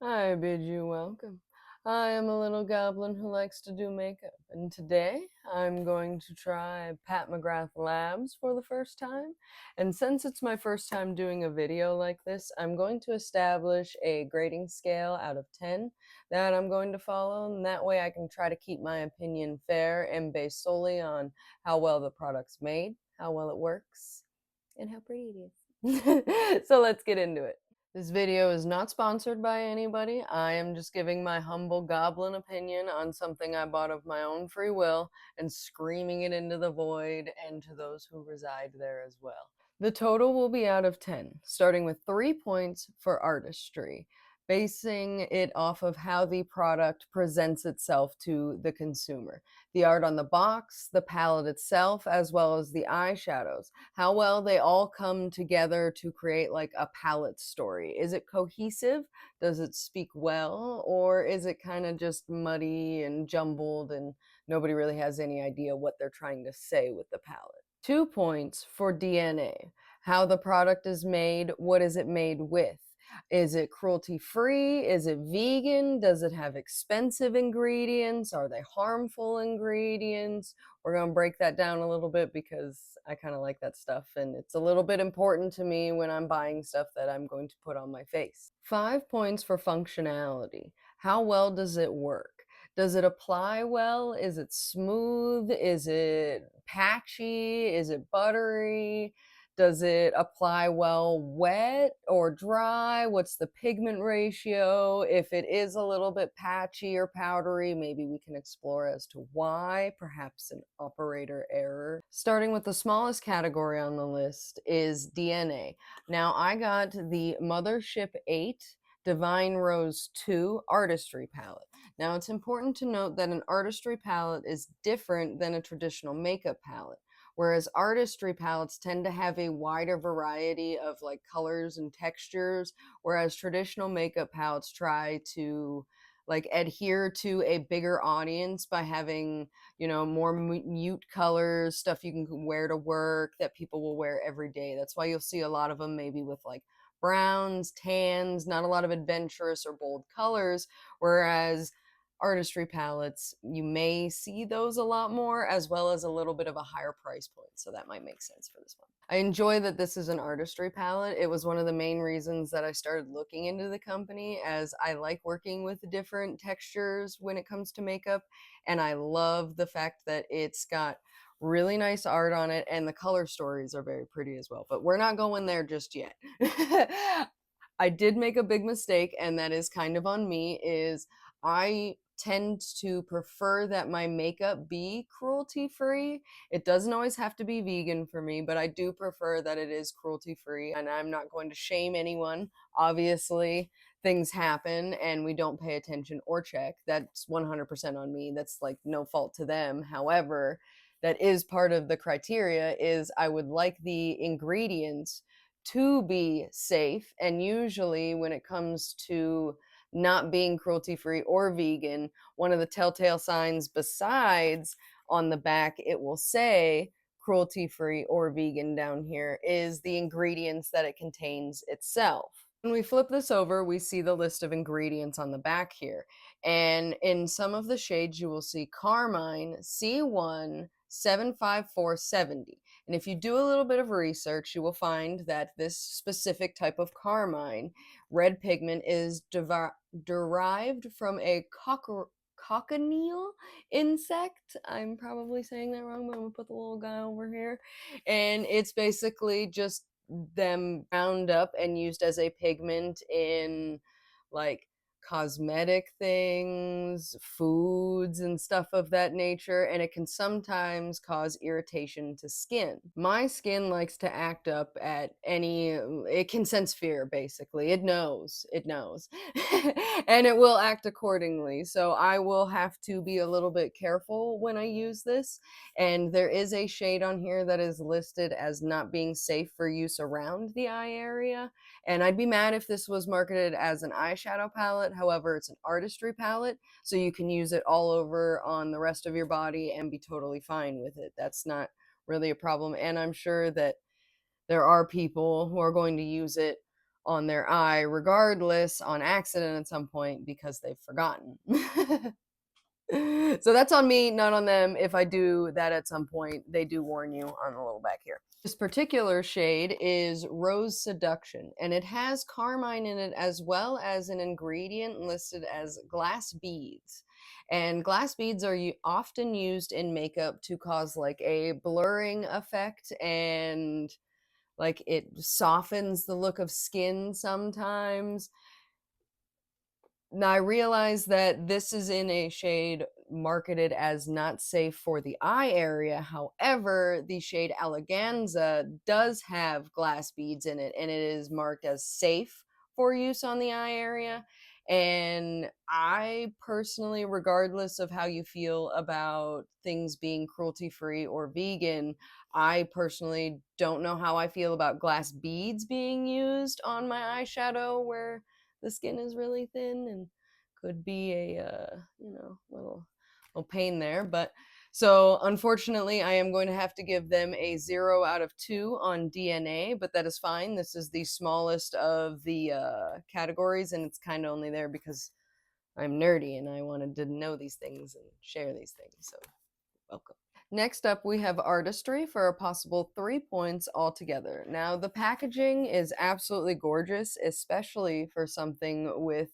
I bid you welcome. I am a little goblin who likes to do makeup, and today I'm going to try Pat McGrath Labs for the first time. And since it's my first time doing a video like this, I'm going to establish a grading scale out of 10 that I'm going to follow, and that way I can try to keep my opinion fair and based solely on how well the product's made, how well it works, and how pretty it is. So let's get into it. This video is not sponsored by anybody. I am just giving my humble goblin opinion on something I bought of my own free will and screaming it into the void and to those who reside there as well. The total will be out of 10, starting with 3 points for artistry, basing it off of how the product presents itself to the consumer. The art on the box, the palette itself, as well as the eyeshadows. How well they all come together to create like a palette story. Is it cohesive? Does it speak well? Or is it kind of just muddy and jumbled and nobody really has any idea what they're trying to say with the palette? 2 points for DNA. How the product is made, what is it made with? Is it cruelty free? Is it vegan? Does it have expensive ingredients? Are they harmful ingredients? We're going to break that down a little bit because I kind of like that stuff and it's a little bit important to me when I'm buying stuff that I'm going to put on my face. 5 points for functionality. How well does it work? Does it apply well? Is it smooth? Is it patchy? Is it buttery? Does it apply well wet or dry? What's the pigment ratio? If it is a little bit patchy or powdery, maybe we can explore as to why, perhaps an operator error. Starting with the smallest category on the list is DNA. Now I got the Mothership 8 Divine Rose 2 Artistry Palette. Now it's important to note that an artistry palette is different than a traditional makeup palette. Whereas artistry palettes tend to have a wider variety of like colors and textures, whereas traditional makeup palettes try to like adhere to a bigger audience by having, more mute colors, stuff you can wear to work that people will wear every day. That's why you'll see a lot of them maybe with like browns, tans, not a lot of adventurous or bold colors, whereas artistry palettes, you may see those a lot more, as well as a little bit of a higher price point. So that might make sense for this one. I enjoy that this is an artistry palette. It was one of the main reasons that I started looking into the company, as I like working with different textures when it comes to makeup. And I love the fact that it's got really nice art on it and the color stories are very pretty as well. But we're not going there just yet. I did make a big mistake, and that is kind of on me, is I tend to prefer that my makeup be cruelty free. It doesn't always have to be vegan for me, but I do prefer that it is cruelty free, and I'm not going to shame anyone. Obviously, things happen and we don't pay attention or check. That's 100% on me. That's like no fault to them. However, that is part of the criteria, is I would like the ingredients to be safe, and usually when it comes to not being cruelty free or vegan, one of the telltale signs, besides on the back it will say cruelty free or vegan down here, is the ingredients that it contains itself. When we flip this over, we see the list of ingredients on the back here. And in some of the shades, you will see Carmine C1 75470. And if you do a little bit of research, you will find that this specific type of carmine red pigment is derived from a cochineal insect. I'm probably saying that wrong, but I'm gonna put the little guy over here. And it's basically just them ground up and used as a pigment in like cosmetic things, foods, and stuff of that nature, and it can sometimes cause irritation to skin. My skin likes to act up at any, it can sense fear basically. It knows, and it will act accordingly. So I will have to be a little bit careful when I use this. And there is a shade on here that is listed as not being safe for use around the eye area. And I'd be mad if this was marketed as an eyeshadow palette. However, it's an artistry palette, so you can use it all over on the rest of your body and be totally fine with it. That's not really a problem. And I'm sure that there are people who are going to use it on their eye regardless on accident at some point because they've forgotten. So that's on me, not on them. If I do that at some point, they do warn you on the little back here. This particular shade is Rose Seduction, and it has carmine in it as well as an ingredient listed as glass beads. And glass beads are often used in makeup to cause like a blurring effect, and like it softens the look of skin sometimes. Now I realize that this is in a shade marketed as not safe for the eye area. However, the shade Eleganza does have glass beads in it, and it is marked as safe for use on the eye area. And I personally, regardless of how you feel about things being cruelty free or vegan, I personally don't know how I feel about glass beads being used on my eyeshadow where the skin is really thin and could be a little pain there. But so unfortunately I am going to have to give them a 0 out of 2 on DNA, but that is fine. This is the smallest of the categories, and it's kind of only there because I'm nerdy and I wanted to know these things and share these things, so welcome. Next up, we have artistry for a possible 3 points altogether. Now, the packaging is absolutely gorgeous, especially for something with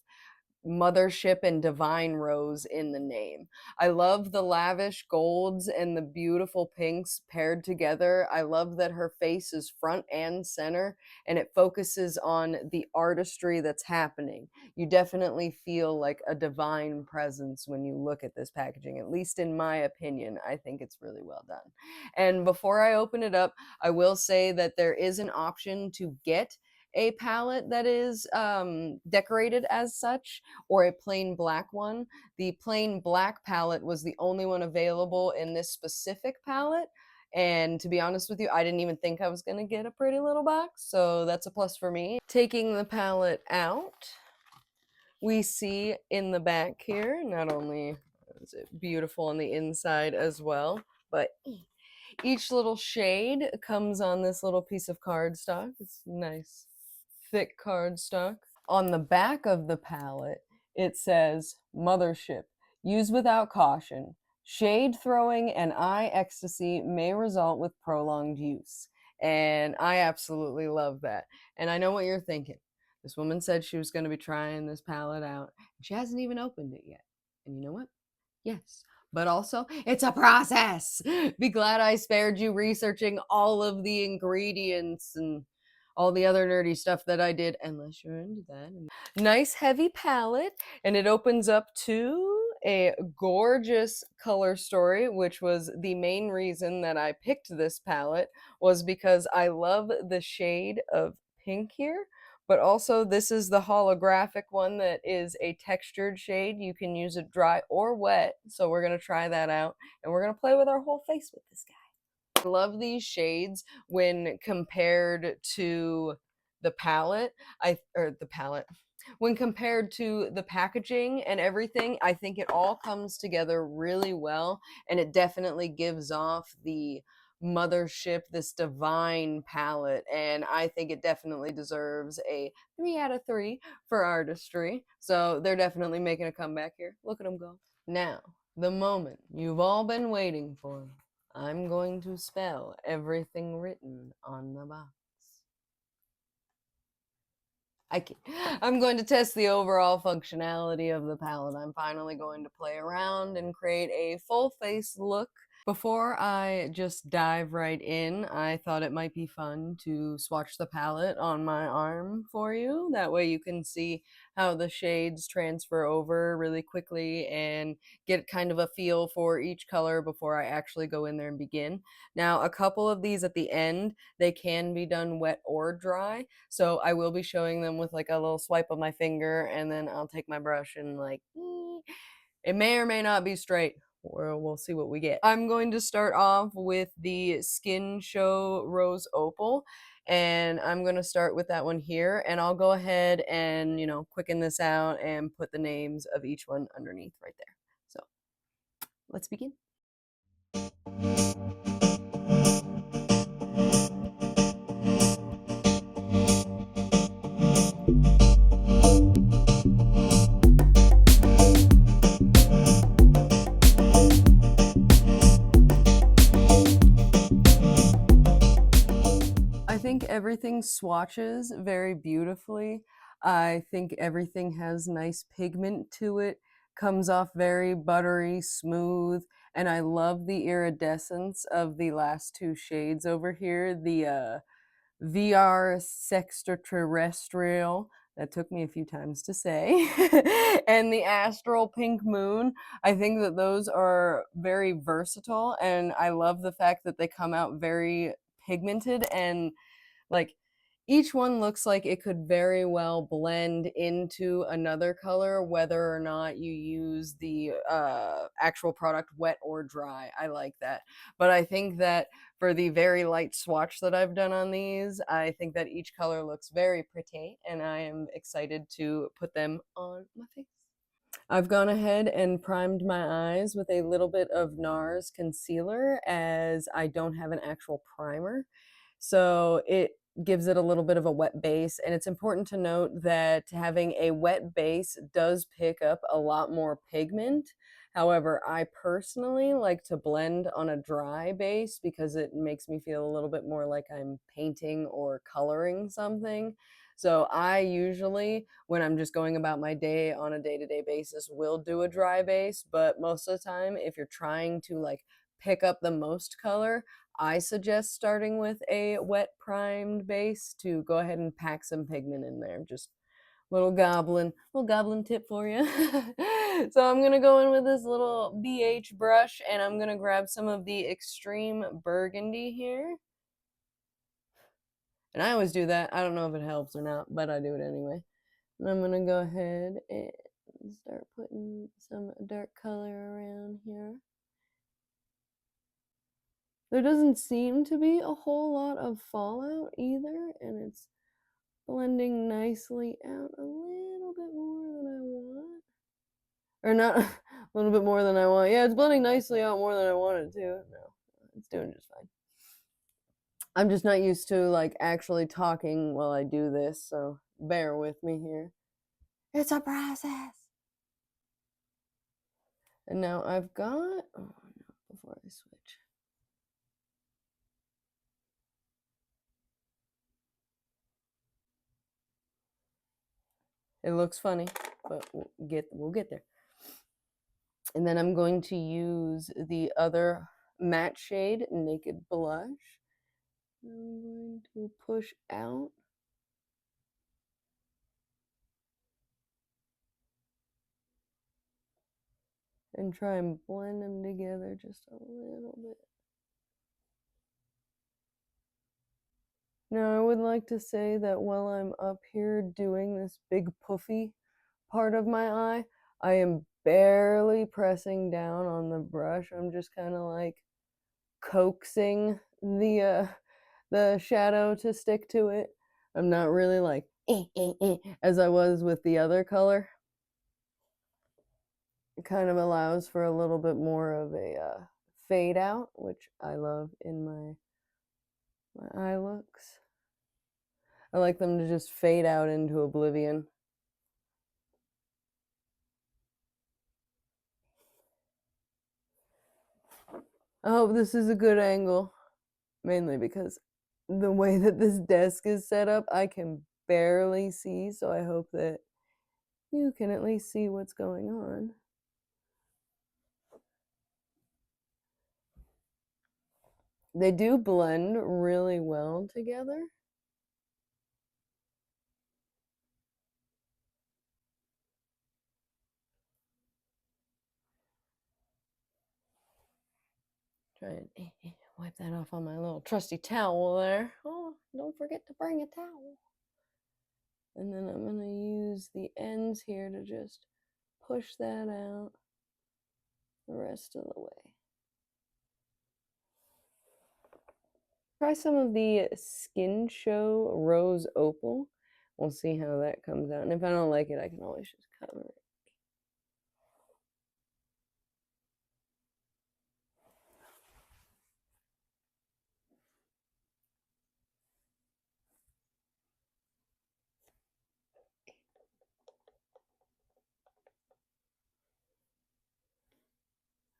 Mothership and Divine Rose in the name. I love the lavish golds and the beautiful pinks paired together. I love that her face is front and center, and it focuses on the artistry that's happening. You definitely feel like a divine presence when you look at this packaging, at least in my opinion. I think it's really well done. And before I open it up, I will say that there is an option to get a palette that is decorated as such, or a plain black one. The plain black palette was the only one available in this specific palette. And to be honest with you, I didn't even think I was going to get a pretty little box. So that's a plus for me. Taking the palette out, we see in the back here, not only is it beautiful on the inside as well, but each little shade comes on this little piece of cardstock. It's nice, thick cardstock. On the back of the palette, it says Mothership. Use without caution. Shade throwing and eye ecstasy may result with prolonged use. And I absolutely love that. And I know what you're thinking. This woman said she was going to be trying this palette out. She hasn't even opened it yet. And you know what? Yes. But also, it's a process. Be glad I spared you researching all of the ingredients and all the other nerdy stuff that I did, unless you're into that. Nice heavy palette, and it opens up to a gorgeous color story, which was the main reason that I picked this palette, was because I love the shade of pink here. But also, this is the holographic one that is a textured shade. You can use it dry or wet. So we're going to try that out. And we're going to play with our whole face with this guy. I love these shades when compared to the palette. When compared to the packaging and everything, I think it all comes together really well. And it definitely gives off the Mothership, this divine palette, and I think it definitely deserves a 3 out of 3 for artistry. So they're definitely making a comeback here. Look at them go. Now, the moment you've all been waiting for. I'm going to spell everything written on the box. I'm going to test the overall functionality of the palette. I'm finally going to play around and create a full face look. Before I just dive right in, I thought it might be fun to swatch the palette on my arm for you. That way you can see how the shades transfer over really quickly and get kind of a feel for each color before I actually go in there and begin. Now, a couple of these at the end, they can be done wet or dry. So I will be showing them with like a little swipe of my finger, and then I'll take my brush and like, it may or may not be straight. Or we'll see what we get. I'm going to start off with the Skin Show Rose Opal, and I'm going to start with that one here, and I'll go ahead and, quicken this out and put the names of each one underneath right there. So let's begin. Okay, everything swatches very beautifully. I think everything has nice pigment to it, comes off very buttery, smooth, and I love the iridescence of the last two shades over here. The VR Sextraterrestrial, that took me a few times to say, and the Astral Pink Moon. I think that those are very versatile, and I love the fact that they come out very pigmented and like each one looks like it could very well blend into another color, whether or not you use the actual product wet or dry. I like that. But I think that for the very light swatch that I've done on these, I think that each color looks very pretty, and I am excited to put them on my face. I've gone ahead and primed my eyes with a little bit of NARS concealer, as I don't have an actual primer. So it gives it a little bit of a wet base. And it's important to note that having a wet base does pick up a lot more pigment. However, I personally like to blend on a dry base because it makes me feel a little bit more like I'm painting or coloring something. So I usually, when I'm just going about my day on a day-to-day basis, will do a dry base. But most of the time, if you're trying to like pick up the most color, I suggest starting with a wet primed base to go ahead and pack some pigment in there. Just little goblin tip for you. So I'm gonna go in with this little BH brush, and I'm gonna grab some of the Extreme Burgundy here. And I always do that. I don't know if it helps or not, but I do it anyway. And I'm gonna go ahead and start putting some dark color around here. There doesn't seem to be a whole lot of fallout either, and it's blending nicely out a little bit more than I want. Or not a little bit more than I want. Yeah, it's blending nicely out more than I want it to. No, it's doing just fine. I'm just not used to like actually talking while I do this, so bear with me here. It's a process. And now I've got, oh no, before I switch. It looks funny, but we'll get there. And then I'm going to use the other matte shade, Naked Blush. I'm going to push out. And try and blend them together just a little bit. Now, I would like to say that while I'm up here doing this big puffy part of my eye, I am barely pressing down on the brush. I'm just kind of like coaxing the shadow to stick to it. I'm not really like as I was with the other color. It kind of allows for a little bit more of a fade out, which I love in my eye looks. I like them to just fade out into oblivion. I hope this is a good angle, mainly because the way that this desk is set up, I can barely see, so I hope that you can at least see what's going on. They do blend really well together. Try and wipe that off on my little trusty towel there. Oh, don't forget to bring a towel. And then I'm going to use the ends here to just push that out the rest of the way. Try some of the Skin Show Rose Opal. We'll see how that comes out. And if I don't like it, I can always just cover it.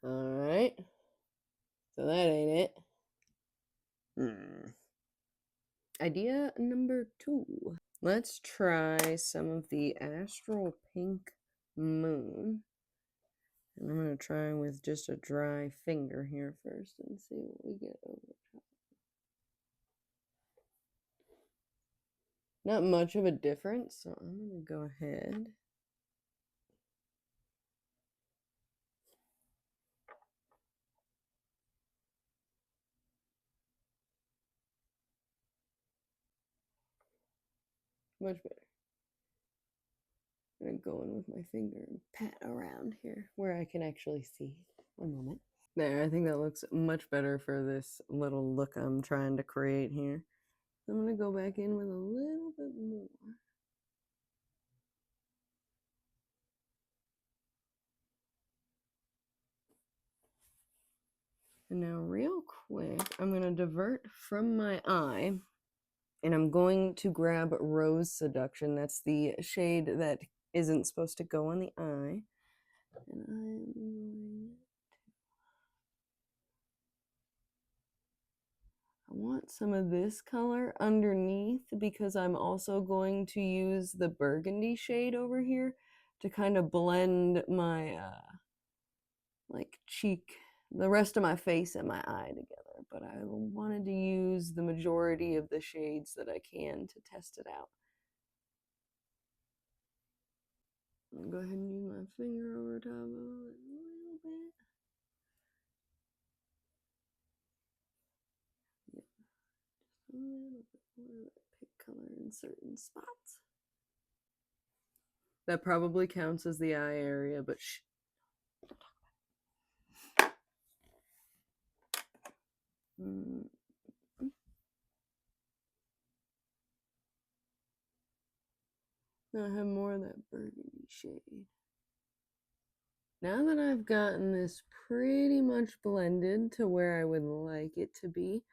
Alright. So that ain't it. Idea number 2. Let's try some of the Astral Pink Moon. And I'm going to try with just a dry finger here first and see what we get over top. Not much of a difference, so I'm going to go ahead. Much better. I'm going to go in with my finger and pat around here where I can actually see. One moment. There, I think that looks much better for this little look I'm trying to create here. I'm going to go back in with a little bit more. And now real quick, I'm going to divert from my eye, and I'm going to grab Rose Seduction. That's the shade that isn't supposed to go on the eye. And I'm going... I want some of this color underneath because I'm also going to use the burgundy shade over here to kind of blend my like cheek, the rest of my face and my eye together. But I wanted to use the majority of the shades that I can to test it out. I'm gonna go ahead and use my finger over top of it a little bit. Yeah, just a little bit more of that pink color in certain spots. That probably counts as the eye area, but shh. Now I have more of that burgundy shade. Now that I've gotten this pretty much blended to where I would like it to be,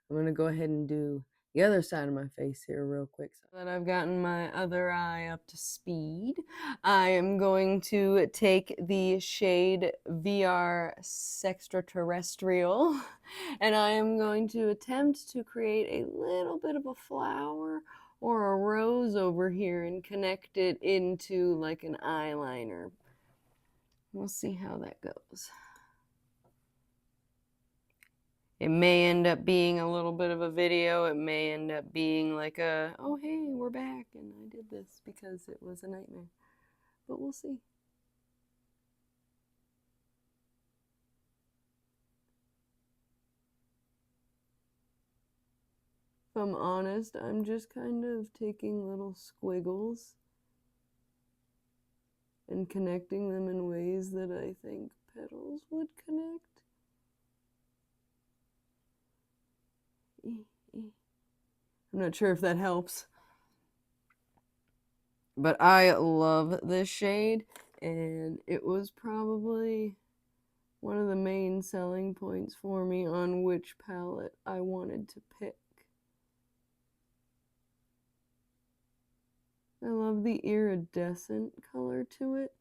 I'm going to go ahead and do the other side of my face here real quick. So that I've gotten my other eye up to speed, I am going to take the shade VR Sextraterrestrial, and I am going to attempt to create a little bit of a flower or a rose over here and connect it into like an eyeliner. We'll see how that goes. It may end up being a little bit of a video. It may end up being like a, oh hey, we're back and I did this because it was a nightmare. But we'll see. If I'm honest, I'm just kind of taking little squiggles and connecting them in ways that I think petals would connect. I'm not sure if that helps. But I love this shade, and it was probably one of the main selling points for me on which palette I wanted to pick. I love the iridescent color to it.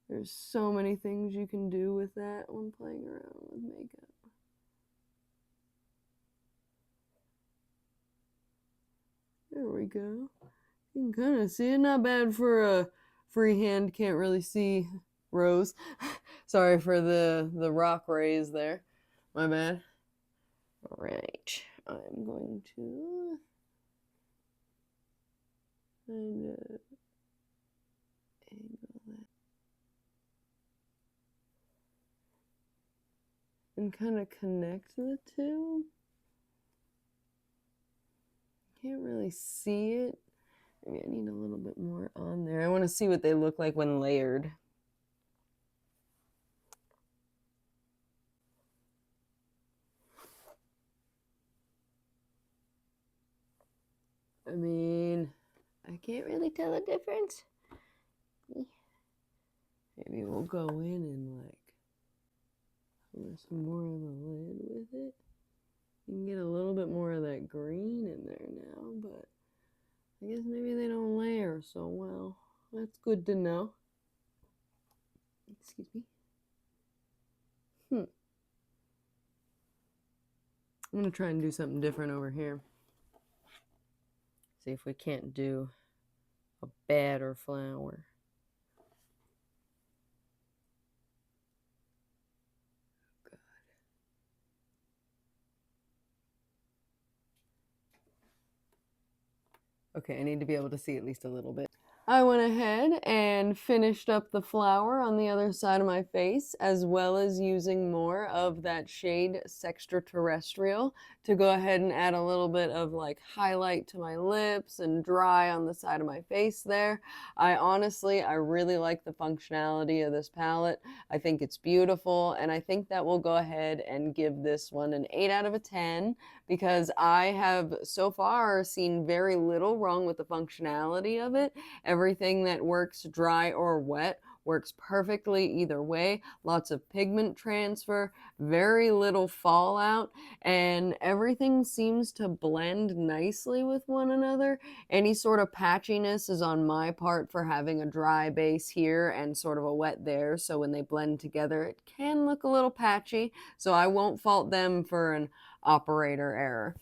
There's so many things you can do with that when playing around with makeup. There we go. You can kind of see it. Not bad for a freehand. Can't really see Rose. Sorry for the rock rays there. My bad. All right. I'm going to kind of angle that and kind of connect the two. Can't really see it. Maybe I need a little bit more on there. I want to see what they look like when layered. I mean, I can't really tell the difference. Maybe we'll go in and like put some more of the lid with it. You can get a little bit more of that green in there now, but I guess maybe they don't layer so well. That's good to know. Excuse me. I'm gonna try and do something different over here. See if we can't do a better flower. Okay, I need to be able to see at least a little bit. I went ahead and finished up the flower on the other side of my face, as well as using more of that shade Sextraterrestrial to go ahead and add a little bit of like highlight to my lips and dry on the side of my face there. I really like the functionality of this palette. I think it's beautiful, and I think that we'll go ahead and give this one an 8 out of a 10 because I have so far seen very little wrong with the functionality of it. Everything that works dry or wet works perfectly either way. Lots of pigment transfer, very little fallout, and everything seems to blend nicely with one another. Any sort of patchiness is on my part for having a dry base here and sort of a wet there, so when they blend together it can look a little patchy, so I won't fault them for an operator error.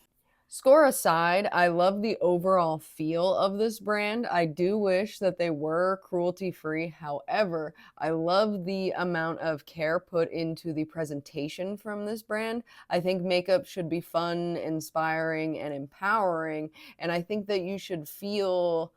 Score aside, I love the overall feel of this brand. I do wish that they were cruelty-free. However, I love the amount of care put into the presentation from this brand. I think makeup should be fun, inspiring, and empowering, and I think that you should feel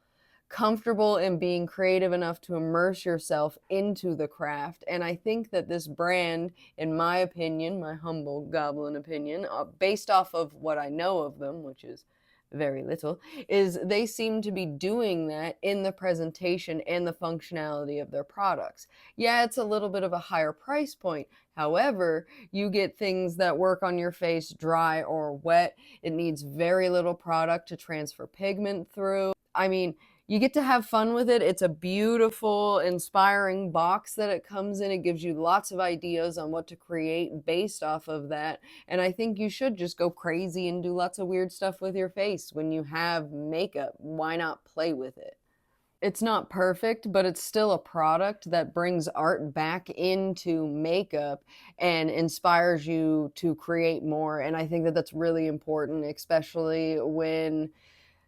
comfortable in being creative enough to immerse yourself into the craft. And I think that this brand, in my opinion, my humble goblin opinion, based off of what I know of them, which is very little, is they seem to be doing that in the presentation and the functionality of their products. Yeah, it's a little bit of a higher price point. However, you get things that work on your face dry or wet. It needs very little product to transfer pigment through. I mean, you get to have fun with it. It's a beautiful, inspiring box that it comes in. It gives you lots of ideas on what to create based off of that. And I think you should just go crazy and do lots of weird stuff with your face when you have makeup. Why not play with it? It's not perfect, but it's still a product that brings art back into makeup and inspires you to create more. And I think that that's really important, especially when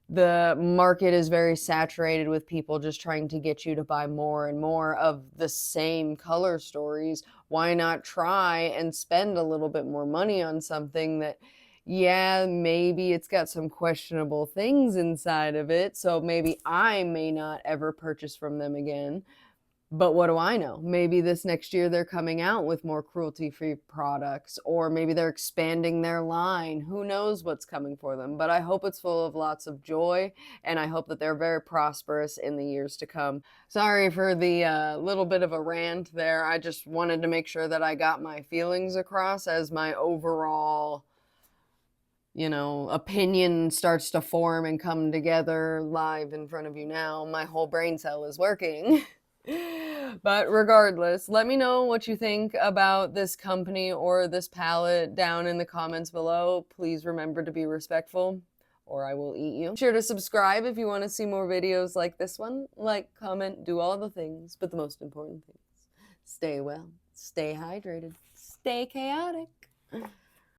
the market is very saturated with people just trying to get you to buy more and more of the same color stories. Why not try and spend a little bit more money on something that, yeah, maybe it's got some questionable things inside of it, so maybe I may not ever purchase from them again. But what do I know? Maybe this next year they're coming out with more cruelty-free products, or maybe they're expanding their line. Who knows what's coming for them? But I hope it's full of lots of joy, and I hope that they're very prosperous in the years to come. Sorry for the little bit of a rant there. I just wanted to make sure that I got my feelings across as my overall, opinion starts to form and come together live in front of you now. My whole brain cell is working. But regardless, let me know what you think about this company or this palette down in the comments below. Please remember to be respectful, or I will eat you. Be sure to subscribe if you want to see more videos like this one. Like, comment, do all the things, but the most important things. Stay well, stay hydrated, stay chaotic.